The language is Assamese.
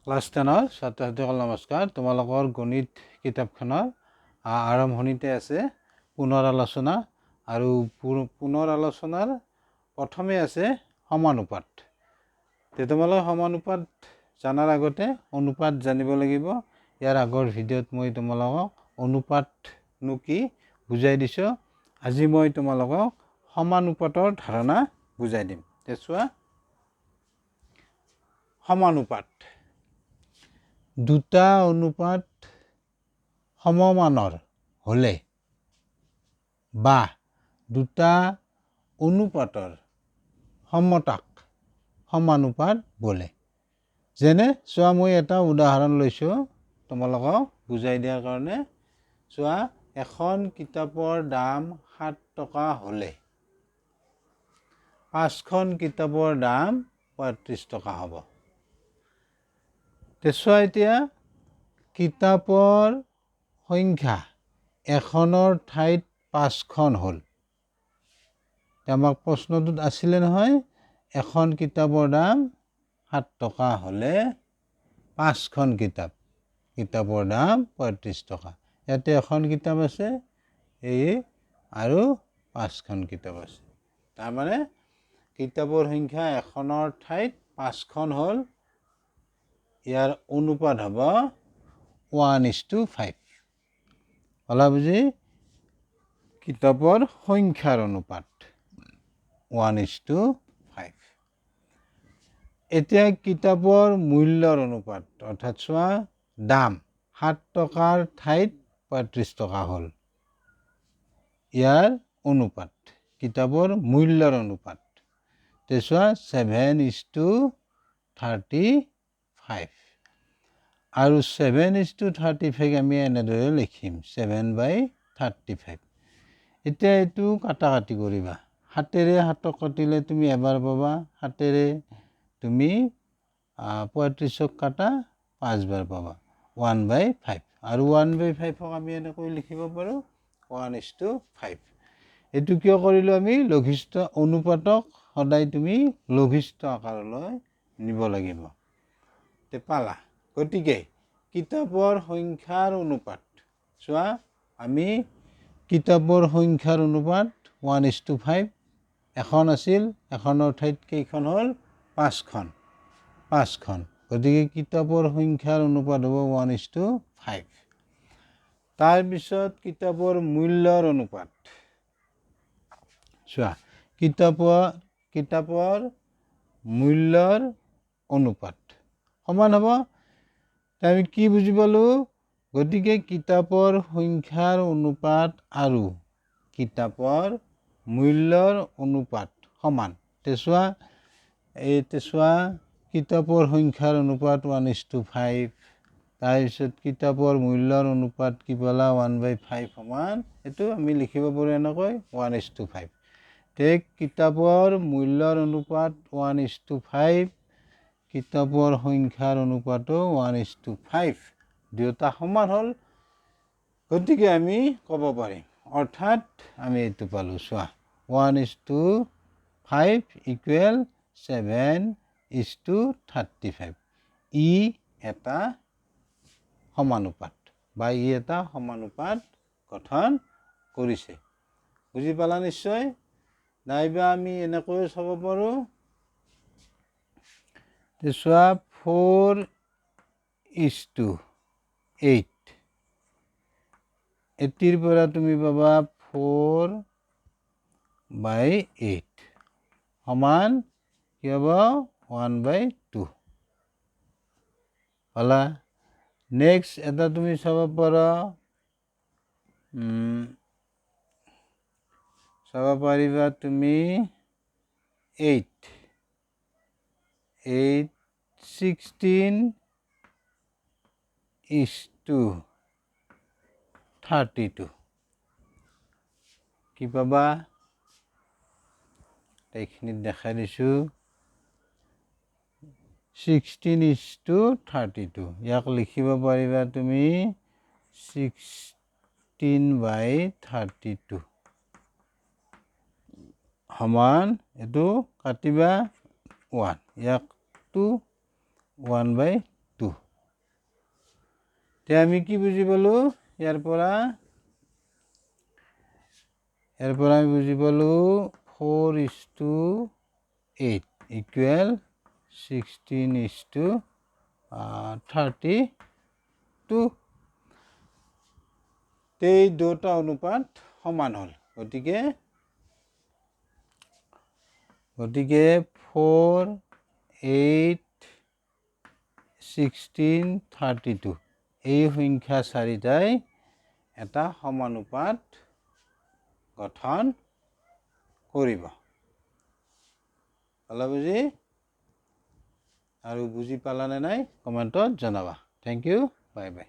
ক্লাছ 10ৰ ছাত্ৰ ছাত্ৰীসকল নমস্কাৰ। তোমালোকৰ গণিত কিতাপখনৰ আৰম্ভণিতে আছে পুনৰ আলোচনা আৰু পুনৰ আলোচনাৰ প্ৰথমে আছে সমানুপাত। তোমালোকে সমানুপাত জনাৰ আগতে অনুপাত জানিব লাগিব। ইয়াৰ আগৰ ভিডিঅ'ত মই তোমালোকক অনুপাতনো কি বুজাই দিছোঁ। আজি মই তোমালোকক সমানুপাতৰ ধাৰণা বুজাই দিম। চোৱা, সমানুপাত দুটা অনুপাত সমমানৰ হ'লে বা দুটা অনুপাতৰ সমতাক সমানুপাত বোলে। যেনে চোৱা, মই এটা উদাহৰণ লৈছোঁ তোমালোকক বুজাই দিয়াৰ কাৰণে। চোৱা, এখন কিতাপৰ দাম 7 টকা হ'লে 5খন কিতাপৰ দাম 35 টকা হ'ব। চোৱা, এতিয়া কিতাপৰ সংখ্যা এখনৰ ঠাইত 5খন হ'ল। আমাক প্ৰশ্নটোত আছিলে নহয়, এখন কিতাপৰ দাম 7 টকা হ'লে 5খন কিতাপৰ দাম 35 টকা। ইয়াতে এখন কিতাপ আছে আৰু 5খন কিতাপ আছে। তাৰমানে কিতাপৰ সংখ্যা এখনৰ ঠাইত 5খন হ'ল। ইয়াৰ অনুপাত হ'ব 1:5। হ'লা বুজি? কিতাপৰ সংখ্যাৰ অনুপাত 1:5। এতিয়া কিতাপৰ মূল্যৰ অনুপাত, অৰ্থাৎ চোৱা, দাম 7 টকাৰ ঠাইত 35 টকা হ'ল। ইয়াৰ অনুপাত কিতাপৰ মূল্যৰ অনুপাত চোৱা 7:35। আৰু 7:35 আমি এনেদৰে লিখিম 7/35। এতিয়া এইটো কাটাকাটি কৰিবা। 7ৰে 7ক কাটিলে তুমি এবাৰ পাবা, 7ৰে তুমি 35ক কাটা 5বাৰ পাবা, 1/5। আৰু 1/5ক আমি এনেকৈ লিখিব পাৰোঁ 1:5। এইটো কিয় কৰিলোঁ? আমি লঘিষ্ঠ অনুপাতক সদায় তুমি লঘিষ্ঠ আকাৰলৈ নিব লাগিব। পালা। গতিকে কিতাপৰ সংখ্যাৰ অনুপাত, চোৱা, আমি কিতাপৰ সংখ্যাৰ অনুপাত 1:5। এখন আছিল, এখনৰ ঠাইত কেইখন হ'ল? 5খন। গতিকে কিতাপৰ সংখ্যাৰ অনুপাত হ'ব 1:5। তাৰপিছত কিতাপৰ মূল্যৰ অনুপাত, চোৱা, কিতাপৰ মূল্যৰ অনুপাত সমান হ'ব। আমি কি বুজি পালোঁ? গতিকে কিতাপৰ সংখ্যাৰ অনুপাত আৰু কিতাপৰ মূল্যৰ অনুপাত সমান। চোৱা, কিতাপৰ সংখ্যাৰ অনুপাত 1:5। তাৰপিছত কিতাপৰ মূল্যৰ অনুপাত কি পালা? 1/5 সমান। এইটো আমি লিখিব পাৰোঁ এনেকৈ 1:5। কিতাপৰ মূল্যৰ অনুপাত 1:5, কিতাপৰ সংখ্যাৰ অনুপাতো 1:5, দুয়োটা সমান হ'ল। গতিকে আমি ক'ব পাৰিম, অৰ্থাৎ আমি এইটো পালোঁ। চোৱা, 1:5 = 7:35। ই এটা সমানুপাত বা ই এটা সমানুপাত গঠন কৰিছে। বুজি পালা নিশ্চয়? নাইবা আমি এনেকৈ চাব পাৰোঁ। চোৱা, 4:8। এটিৰ পৰা তুমি পাবা 4/8 সমান কি হ'ব? 1/2 হ'লা। নেক্সট এটা তুমি চাব পাৰা, চাব পাৰিবা তুমি 16:32 কি পাবা? এইখিনিত দেখাই দিছোঁ 16:32। ইয়াক লিখিব পাৰিবা তুমি 16/32 সমান, এইটো কাটিবা 1, ইয়াকটো 1/2 2 তে আমি কি বুজি পালো ইয়াৰ পৰা আমি বুজি পালো 4:8 ইকুৱেল 16:32 এই দুটা অনুপাত সমান হল গতিকে 4 8 16 32 এই সংখ্যা চাৰিটাই এটা সমানুপাত গঠন কৰিব হলা বুজি আৰু বুজি পালানে নাই কমেন্টত জনাবা থ্যাংক ইউ বাই বাই